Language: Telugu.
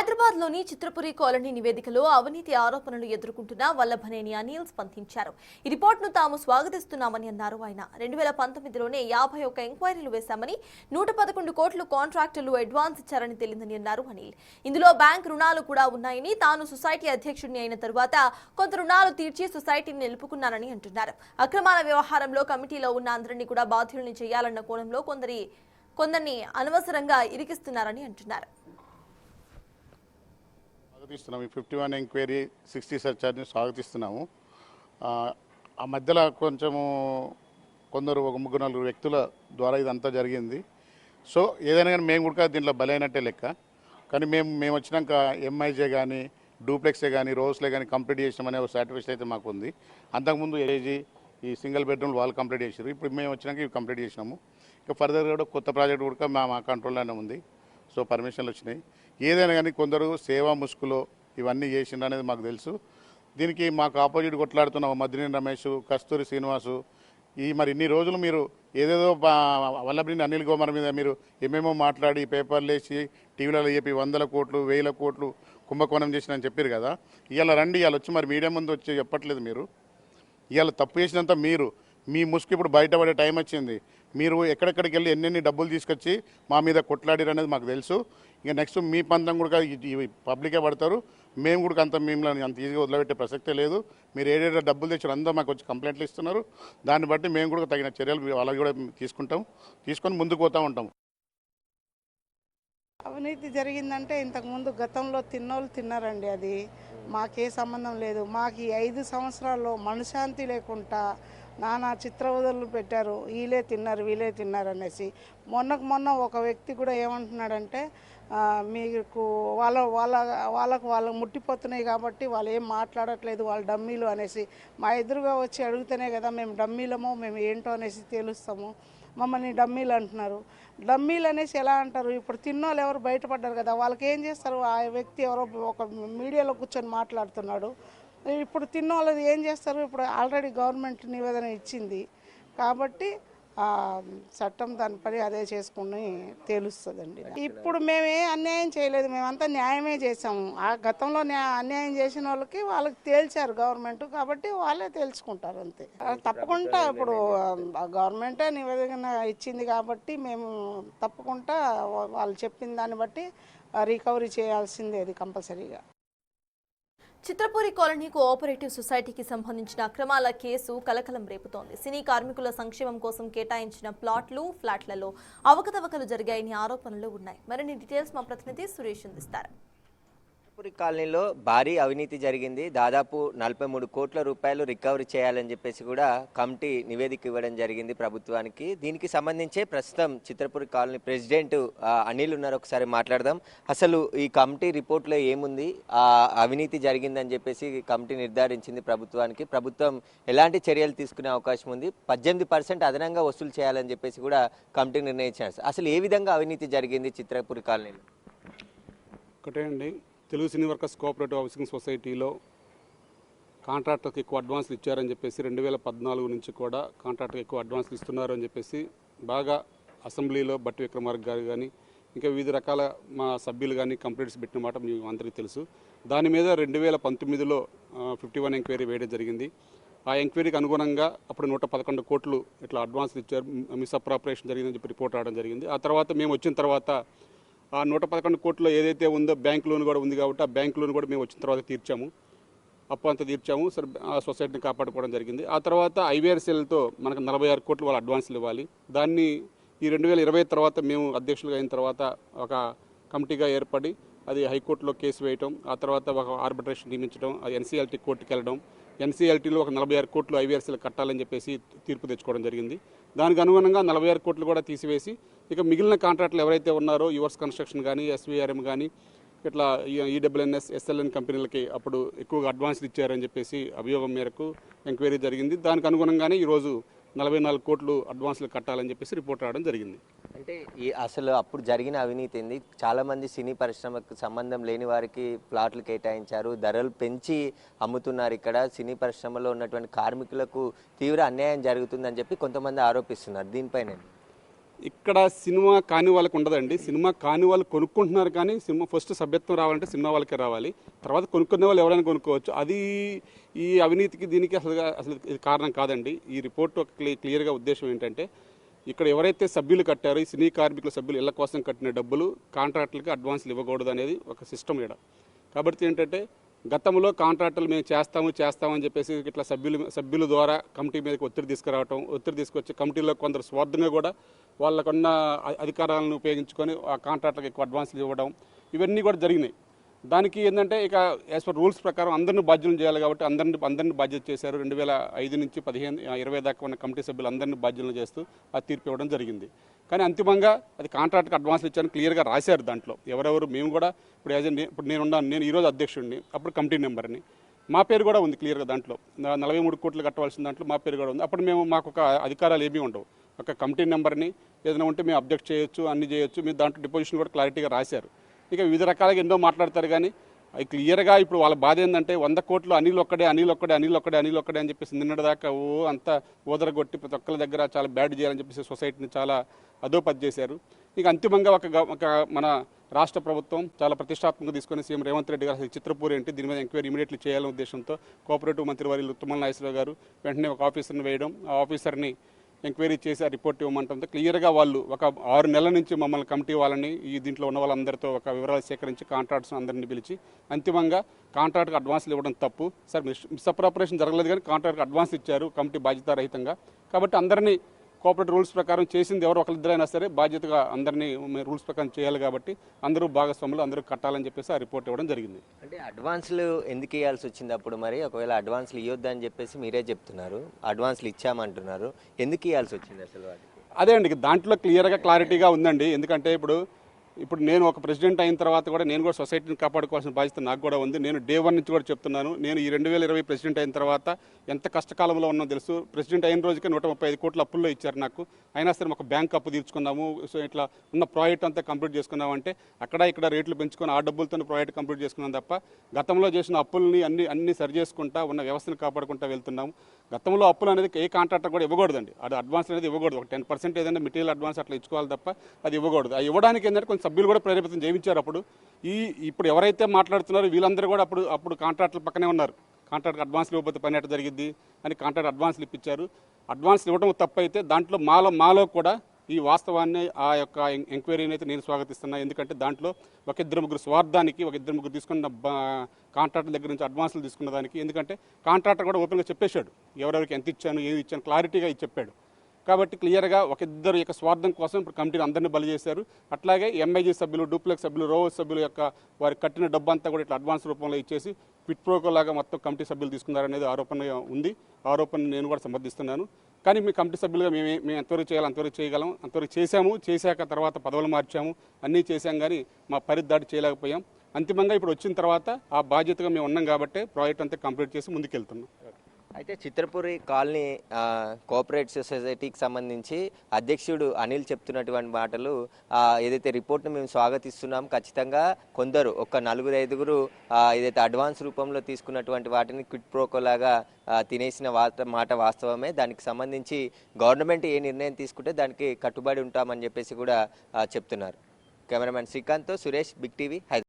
హైదరాబాద్లోని చిత్రపురి కాలనీ నివేదికలో అవినీతి ఆరోపణలు ఎదుర్కొంటున్న వల్లభనేని అనిల్ స్పందించారు. ఈ రిపోర్టును తాము స్వాగతిస్తున్నామని అన్నారు. ఆయన 2019లోనే 51 ఎంక్వైరీలు వేశామని 111 కోట్లు కాంట్రాక్టర్లు అడ్వాన్స్ ఇచ్చారని తెలిందని అన్నారు అనిల్. ఇందులో బ్యాంక్ రుణాలు కూడా ఉన్నాయని, తాను సొసైటీ అధ్యక్షుడిని అయిన తరువాత కొంత రుణాలు తీర్చి సొసైటీని నిలుపుకున్నానని అంటున్నారు. అక్రమాల వ్యవహారంలో కమిటీలో ఉన్న అందరినీ కూడా బాధ్యుల్ని చేయాలన్న కోణంలో కొందరిని అనవసరంగా ఇరికిస్తున్నారని అంటున్నారు. 51 ఎంక్వైరీ 60 సర్చార్జ్ని స్వాగతిస్తున్నాము. ఆ మధ్యలో కొందరు ఒక 3-4 వ్యక్తుల ద్వారా ఇదంతా జరిగింది. సో ఏదైనా కానీ మేము కూడా దీంట్లో బలైనట్టే లెక్క. కానీ మేము వచ్చినాక ఎంఐజే కానీ డూప్లెక్సే కానీ రోస్లే కానీ కంప్లీట్ చేసినామనే ఒక సాటిస్ఫాక్షన్ అయితే మాకు ఉంది. అంతకుముందు ఏజీ ఈ సింగిల్ బెడ్రూమ్ వాళ్ళు కంప్లీట్ చేసారు. ఇప్పుడు మేము వచ్చినాక ఇవి కంప్లీట్ చేసినాము. ఇక ఫర్దర్ కూడా కొత్త ప్రాజెక్ట్ కూడా మా కంట్రోల్లోనే ఉంది. సో పర్మిషన్లు వచ్చినాయి. ఏదైనా కానీ కొందరు సేవా ముసుగులో ఇవన్నీ చేసిండ్రు అనేది మాకు తెలుసు. దీనికి మాకు ఆపోజిట్ కొట్లాడుతున్న మద్దినేని రమేష్, కస్తూరి శ్రీనివాసు మరి ఇన్ని రోజులు మీరు ఏదేదో వల్లభనేని అనిల్ కుమార్ మీద మీరు ఏమేమో మాట్లాడి పేపర్లు వేసి టీవీలలో చెప్పి 100 కోట్లు 1000 కోట్లు కుంభకోణం చేసినని చెప్పారు కదా. ఇవాళ రండి, ఇవాళ వచ్చి మరి మీడియా ముందు వచ్చి చెప్పట్లేదు. మీరు ఇవాళ తప్పు చేసినంత మీ ముసుగు ఇప్పుడు బయటపడే టైం వచ్చింది. మీరు ఎక్కడెక్కడికి వెళ్ళి ఎన్నెన్ని డబ్బులు తీసుకొచ్చి మా మీద కొట్లాడిరు అనేది మాకు తెలుసు. ఇంకా నెక్స్ట్ మీ పంతం కూడా పబ్లికే పడతారు. మేము కూడా మిమ్మల్ని అంత ఈజీగా వదిలిపెట్టే ప్రసక్తే లేదు. మీరు ఏడేదో డబ్బులు తెచ్చారు అందరూ మాకు వచ్చి కంప్లైంట్లు ఇస్తున్నారు. దాన్ని బట్టి మేము కూడా తగిన చర్యలు వాళ్ళకి కూడా తీసుకొని ముందుకు పోతూ ఉంటాం. అవినీతి జరిగిందంటే ఇంతకుముందు గతంలో తిన్నోళ్ళు తిన్నారండి. అది మాకే సంబంధం లేదు. మాకు ఈ 5 సంవత్సరాల్లో మనశ్శాంతి లేకుండా నానా చిత్రవదలు పెట్టారు. వీళ్ళే తిన్నారు అనేసి. మొన్న ఒక వ్యక్తి కూడా ఏమంటున్నాడంటే మీకు వాళ్ళకు ముట్టిపోతున్నాయి కాబట్టి వాళ్ళు ఏం మాట్లాడట్లేదు, వాళ్ళు డమ్మీలు అనేసి. మా ఎదురుగా వచ్చి అడిగితేనే కదా మేము డమ్మీలమో మేము ఏంటో అనేసి తేలుస్తాము. మమ్మల్ని డమ్మీలు అంటున్నారు. డమ్మీలు అనేసి ఎలా అంటారు? ఇప్పుడు తిన్నోళ్ళు ఎవరు బయటపడ్డారు కదా, వాళ్ళకి ఏం చేస్తారు? ఆ వ్యక్తి ఎవరో ఒక మీడియాలో కూర్చొని మాట్లాడుతున్నాడు. ఇప్పుడు తిన్నోళ్ళది ఏం చేస్తారు? ఇప్పుడు ఆల్రెడీ గవర్నమెంట్ నివేదన ఇచ్చింది కాబట్టి చట్టం దాని పని అదే చేసుకుని తేలుస్తుందండి. ఇప్పుడు మేమే అన్యాయం చేయలేదు, మేమంతా న్యాయమే చేసాము. ఆ గతంలో అన్యాయం చేసిన వాళ్ళకి తేల్చారు గవర్నమెంట్, కాబట్టి వాళ్ళే తేల్చుకుంటారు అంతే. తప్పకుండా ఇప్పుడు గవర్నమెంటే నివేదన ఇచ్చింది కాబట్టి మేము తప్పకుండా వాళ్ళు చెప్పిన దాన్ని బట్టి రికవరీ చేయాల్సిందే, అది కంపల్సరీగా. చిత్రపురి కాలనీ కోఆపరేటివ్ సొసైటీకి సంబంధించిన అక్రమాల కేసు కలకలం రేపుతోంది. సినీ కార్మికుల సంక్షేమం కోసం కేటాయించిన ప్లాట్లు, ఫ్లాట్లలో అవకతవకలు జరిగాయని ఆరోపణలు ఉన్నాయి. మరిన్ని డీటెయిల్స్ మా ప్రతినిధి సురేష్ అందిస్తారు. చిత్రపురి కాలనీలో భారీ అవినీతి జరిగింది. దాదాపు 43 కోట్ల రూపాయలు రికవరీ చేయాలని చెప్పేసి కూడా కమిటీ నివేదిక ఇవ్వడం జరిగింది ప్రభుత్వానికి. దీనికి సంబంధించే ప్రస్తుతం చిత్రపురి కాలనీ ప్రెసిడెంట్ అనిల్ ఉన్నారు. ఒకసారి మాట్లాడదాం. అసలు ఈ కమిటీ రిపోర్ట్లో ఏముంది, అవినీతి జరిగిందని చెప్పేసి కమిటీ నిర్ధారించింది ప్రభుత్వానికి. ప్రభుత్వం ఎలాంటి చర్యలు తీసుకునే అవకాశం ఉంది, 18% అదనంగా వసూలు చేయాలని చెప్పేసి కూడా కమిటీ నిర్ణయించారు. అసలు ఏ విధంగా అవినీతి జరిగింది చిత్రపురి కాలనీలో? ఒకటే అండి, తెలుగు సినీ వర్కర్స్ కోఆపరేటివ్ హౌసింగ్ సొసైటీలో కాంట్రాక్టర్కి ఎక్కువ అడ్వాన్స్లు ఇచ్చారని చెప్పేసి 2014 నుంచి కూడా కాంట్రాక్టర్కి ఎక్కువ అడ్వాన్స్లు ఇస్తున్నారు అని చెప్పేసి బాగా అసెంబ్లీలో బట్టి విక్రమార్క గారు కానీ ఇంకా వివిధ రకాల మా సభ్యులు కానీ కంప్లైంట్స్ పెట్టిన మాట మీకు అందరికీ తెలుసు. దాని మీద 2019లో 51 ఎంక్వైరీ వేయడం జరిగింది. ఆ ఎంక్వైరీకి అనుగుణంగా అప్పుడు 111 కోట్లు ఇట్లా అడ్వాన్స్లు ఇచ్చారు, మిస్అప్రాపరేషన్ జరిగిందని చెప్పి రిపోర్ట్ రావడం జరిగింది. ఆ తర్వాత మేము వచ్చిన తర్వాత ఆ 111 కోట్లు ఏదైతే ఉందో బ్యాంక్ లోన్ కూడా ఉంది కాబట్టి ఆ బ్యాంక్ లోన్ కూడా మేము వచ్చిన తర్వాత తీర్చాము, అప్పు అంతా తీర్చాము. సరే, ఆ సొసైటీని కాపాడుకోవడం జరిగింది. ఆ తర్వాత ఐవీఆర్సీఎల్తో మనకు 46 కోట్లు వాళ్ళు అడ్వాన్స్లు ఇవ్వాలి. దాన్ని ఈ 2020 తర్వాత మేము అధ్యక్షులుగా అయిన తర్వాత ఒక కమిటీగా ఏర్పడి అది హైకోర్టులో కేసు వేయటం, ఆ తర్వాత ఒక ఆర్బిట్రేషన్ నియమించడం, అది ఎన్సీఎల్టీ కోర్టుకి వెళ్ళడం, ఎన్సీఎల్టీలో ఒక 46 కోట్లు ఐవీఆర్సీలు కట్టాలని చెప్పేసి తీర్పు తెచ్చుకోవడం జరిగింది. దానికి అనుగుణంగా 46 కోట్లు కూడా తీసివేసి ఇక మిగిలిన కాంట్రాక్టులు ఎవరైతే ఉన్నారో యువర్స్ కన్స్ట్రక్షన్ కానీ ఎస్వీఆర్ఎం కానీ ఇట్లా ఈడబ్ల్యూఎన్ఎస్ ఎస్ఎల్ఎన్ కంపెనీలకి అప్పుడు ఎక్కువగా అడ్వాన్స్లు ఇచ్చారని చెప్పేసి అభియోగం మేరకు ఎంక్వైరీ జరిగింది. దానికి అనుగుణంగానే ఈరోజు 44 కోట్లు అడ్వాన్స్లు కట్టాలని చెప్పేసి రిపోర్ట్ రావడం జరిగింది. అంటే అసలు అప్పుడు జరిగిన అవినీతి ఏంది? చాలామంది సినీ పరిశ్రమకు సంబంధం లేని వారికి ప్లాట్లు కేటాయించారు, ధరలు పెంచి అమ్ముతున్నారు. ఇక్కడ సినీ పరిశ్రమలో ఉన్నటువంటి కార్మికులకు తీవ్ర అన్యాయం జరుగుతుందని చెప్పి కొంతమంది ఆరోపిస్తున్నారు. దీనిపైన ఇక్కడ సినిమా కాని వాళ్ళకి ఉండదండి. సినిమా కాని వాళ్ళు కొనుక్కుంటున్నారు, కానీ సినిమా ఫస్ట్ సభ్యత్వం రావాలంటే సినిమా వాళ్ళకే రావాలి. తర్వాత కొనుక్కునే వాళ్ళు ఎవరైనా కొనుక్కోవచ్చు. అది ఈ అవినీతికి దీనికి అసలు ఇది కారణం కాదండి. ఈ రిపోర్ట్ ఒక క్లియర్గా ఉద్దేశం ఏంటంటే, ఇక్కడ ఎవరైతే సభ్యులు కట్టారో, ఈ సినీ కార్మికుల సభ్యులు ఇళ్ల కోసం కట్టిన డబ్బులు కాంట్రాక్టులకి అడ్వాన్స్లు ఇవ్వకూడదు అనేది ఒక సిస్టమ్ ఇక్కడ. కాబట్టి ఏంటంటే, గతంలో కాంట్రాక్టులు మేము చేస్తామని చెప్పేసి ఇట్లా సభ్యుల ద్వారా కమిటీ మీదకి ఒత్తిడి తీసుకొచ్చి కమిటీలో కొందరు స్వార్థంగా కూడా వాళ్ళకున్న అధికారాలను ఉపయోగించుకొని ఆ కాంట్రాక్టులకు ఎక్కువ అడ్వాన్స్లు ఇవ్వడం, ఇవన్నీ కూడా జరిగినాయి. దానికి ఏంటంటే, ఇక యాజ్ పర్ రూల్స్ ప్రకారం అందరిని బాధ్యులను చేయాలి కాబట్టి అందరిని బాధ్యత చేశారు. 2005 నుంచి 20 దాకా ఉన్న కమిటీ సభ్యులు అందరినీ బాధ్యులను చేస్తూ ఆ తీర్పు ఇవ్వడం జరిగింది. కానీ అంతిమంగా అది కాంట్రాక్ట్కి అడ్వాన్స్లు ఇచ్చారని క్లియర్గా రాశారు దాంట్లో. ఎవరెవరు మేము కూడా ఇప్పుడు ఇప్పుడు నేను ఈరోజు అధ్యక్షుడిని, అప్పుడు కమిటీ మెంబర్ని, మా పేరు కూడా ఉంది క్లియర్గా దాంట్లో. 43 కోట్లు కట్టవలసిన దాంట్లో మా పేరు కూడా ఉంది. అప్పుడు మాకు ఒక అధికారాలు ఏమీ ఉండవు. ఒక కమిటీ మెంబర్ని ఏదైనా ఉంటే మేము అబ్జెక్ట్ చేయొచ్చు, అన్ని చేయొచ్చు. మీరు దాంట్లో డిపోజిషన్ కూడా క్లారిటీగా రాశారు. ఇక వివిధ రకాలుగా ఎన్నో మాట్లాడతారు, కానీ అది క్లియర్గా ఇప్పుడు వాళ్ళ బాధ ఏంటంటే 100 కోట్లు అనిల్ ఒక్కడే అని చెప్పేసి నిన్నటిదాకా అంతా ఓదరగొట్టి ప్రతి ఒక్కరి దగ్గర చాలా బ్యాడ్ చేయాలని చెప్పేసి సొసైటీని చాలా అధోపతి చేశారు. ఇక అంతిమంగా ఒక మన రాష్ట్ర ప్రభుత్వం చాలా ప్రతిష్టాత్మకంగా తీసుకుని సీఎం రేవంత్ రెడ్డి గారు చిత్రపూర్ ఏంటి దీని మీద ఎంక్వైరీ ఇమీడియట్లీ చేయాలనే ఉద్దేశంతో కోఆపరేటివ్ మంత్రి వర్యులు తుమ్మల నాగేశ్వరరావు గారు వెంటనే ఒక ఆఫీసర్ని వేయడం, ఆ ఆఫీసర్ని ఎంక్వైరీ చేసి ఆ రిపోర్ట్ ఇవ్వమంటే క్లియర్గా వాళ్ళు ఒక 6 నెలల నుంచి మమ్మల్ని కమిటీ వాళ్ళని దీంట్లో ఉన్న వాళ్ళందరితో ఒక వివరాలు సేకరించి కాంట్రాక్ట్స్ అందరినీ పిలిచి అంతిమంగా కాంట్రాక్ట్కి అడ్వాన్స్లు ఇవ్వడం తప్పు సార్, మిస్అప్రాపరేషన్ జరగలేదు కానీ కాంట్రాక్ట్కి అడ్వాన్స్ ఇచ్చారు కమిటీ బాధ్యతారహితంగా. కాబట్టి అందరినీ కోఆపరేటివ్ రూల్స్ ప్రకారం చేసింది ఎవరు ఒకరిద్దరైనా సరే బాధ్యతగా అందరినీ రూల్స్ ప్రకారం చేయాలి. కాబట్టి అందరూ భాగస్వాములు, అందరూ కట్టాలని చెప్పేసి ఆ రిపోర్ట్ ఇవ్వడం జరిగింది. అంటే అడ్వాన్స్లు ఎందుకు ఇవ్వాల్సి వచ్చింది అప్పుడు? మరి ఒకవేళ అడ్వాన్స్లు ఇవ్వద్దని చెప్పేసి మీరే చెప్తున్నారు, అడ్వాన్స్లు ఇచ్చామంటున్నారు, ఎందుకు ఇవ్వాల్సి వచ్చింది అసలు వాటికి? అదే అండి, దాంట్లో క్లారిటీగా ఉందండి. ఎందుకంటే ఇప్పుడు నేను ఒక ప్రెసిడెంట్ అయిన తర్వాత కూడా నేను కూడా సొసైటీని కాపాడుకోవాల్సిన బాధ్యత నాకు కూడా ఉంది. నేను డే 1 నుంచి కూడా చెప్తున్నాను, నేను ఈ 2020 ప్రెసిడెంట్ అయిన తర్వాత ఎంత కష్టకాలంలో ఉన్నో తెలుసు. ప్రెసిడెంట్ అయిన రోజుకే 135 కోట్ల అప్పుల్లో ఇచ్చారు నాకు. అయినా సరే ఒక బ్యాంక్ అప్పు తీర్చుకున్నాము. సో ఇట్లా ఉన్న ప్రాజెక్ట్ అంతా కంప్లీట్ చేసుకున్నాము. అంటే ఇక్కడ రేట్లు పెంచుకొని ఆ డబ్బులతో ప్రాజెక్ట్ కంప్లీట్ చేసుకున్నాం తప్ప గతంలో చేసిన అప్పుల్ని అన్ని సరి చేసుకుంటా ఉన్న వ్యవస్థను కాపాడుకుంటా వెళ్తున్నాము. గతంలో అప్పులు అనేది ఏ కాంట్రాక్టర్ కూడా ఇవ్వకూడదండి. అది అడ్వాన్స్ అనేది ఇవ్వకూడదు. ఒక 10% ఏదైనా మెటీరియల్ అడ్వాన్స్ అట్లా ఇచ్చుకోవాలి తప్ప అది ఇవ్వకూడదు. అది ఇవ్వడానికి ఏంటంటే కొంచెం సభ్యులు కూడా ప్రేరేపితం చేయించారు. ఇప్పుడు ఎవరైతే మాట్లాడుతున్నారో వీళ్ళందరూ కూడా అప్పుడు కాంట్రాక్టుల పక్కనే ఉన్నారు. కాంట్రాక్ట్ అడ్వాన్స్లు ఇవ్వకపోతే పని ఎట్ట జరిగిద్ది అని కాంట్రాక్ట్ అడ్వాన్స్లు ఇప్పించారు. అడ్వాన్స్లు ఇవ్వడం తప్పు అయితే దాంట్లో మాలో కూడా ఈ వాస్తవాన్ని ఆ యొక్క ఎంక్వైరీని అయితే నేను స్వాగతిస్తున్నా. ఎందుకంటే దాంట్లో ఒక 2-3 స్వార్థానికి, ఒక 2-3 తీసుకున్న కాంట్రాక్టర్ దగ్గర నుంచి అడ్వాన్స్లు తీసుకున్న దానికి, ఎందుకంటే కాంట్రాక్టర్ కూడా ఓపెన్గా చెప్పేశాడు ఎవరెవరికి ఎంత ఇచ్చాను, ఏది ఇచ్చాను క్లారిటీగా చెప్పాడు. కాబట్టి క్లియర్గా ఒక ఇద్దరు యొక్క స్వార్థం కోసం ఇప్పుడు కమిటీని అందరినీ బలి చేశారు. అట్లాగే ఎంఐజీ సభ్యులు, డూప్లెక్స్ సభ్యులు, రోవర్స్ సభ్యుల యొక్క వారికి కట్టిన డబ్బు అంతా కూడా ఇట్లా అడ్వాన్స్ రూపంలో ఇచ్చేసి క్విట్ ప్రోకో లాగా మొత్తం కమిటీ సభ్యులు తీసుకున్నారనేది ఆరోపణ ఉంది. ఆరోపణ నేను కూడా సమర్థిస్తున్నాను. కానీ మీ కమిటీ సభ్యులుగా మేము ఎంతవరకు చేయాలి అంతవరకు చేయగలం, అంతవరకు చేశాక తర్వాత పదవులు మార్చాము, అన్నీ చేశాం, కానీ మా పరిధి చేయలేకపోయాం. అంతిమంగా ఇప్పుడు వచ్చిన తర్వాత ఆ బాధ్యతగా మేము ఉన్నాం కాబట్టి ప్రాజెక్ట్ అంతా కంప్లీట్ చేసి ముందుకెళ్తున్నాం. అయితే చిత్రపురి కాలనీ కోఆపరేటివ్ సొసైటీకి సంబంధించి అధ్యక్షుడు అనిల్ చెప్తున్నటువంటి మాటలు, ఏదైతే రిపోర్ట్ను మేము స్వాగతిస్తున్నాం, ఖచ్చితంగా కొందరు ఒక 4-5 ఏదైతే అడ్వాన్స్ రూపంలో తీసుకున్నటువంటి వాటిని క్విట్ ప్రోకోలాగా తినేసిన మాట వాస్తవమే. దానికి సంబంధించి గవర్నమెంట్ ఏ నిర్ణయం తీసుకుంటే దానికి కట్టుబడి ఉంటామని చెప్పేసి కూడా చెప్తున్నారు. కెమెరామెన్ శ్రీకాంత్తో సురేష్, బిగ్ టీవీ, హైదరాబాద్.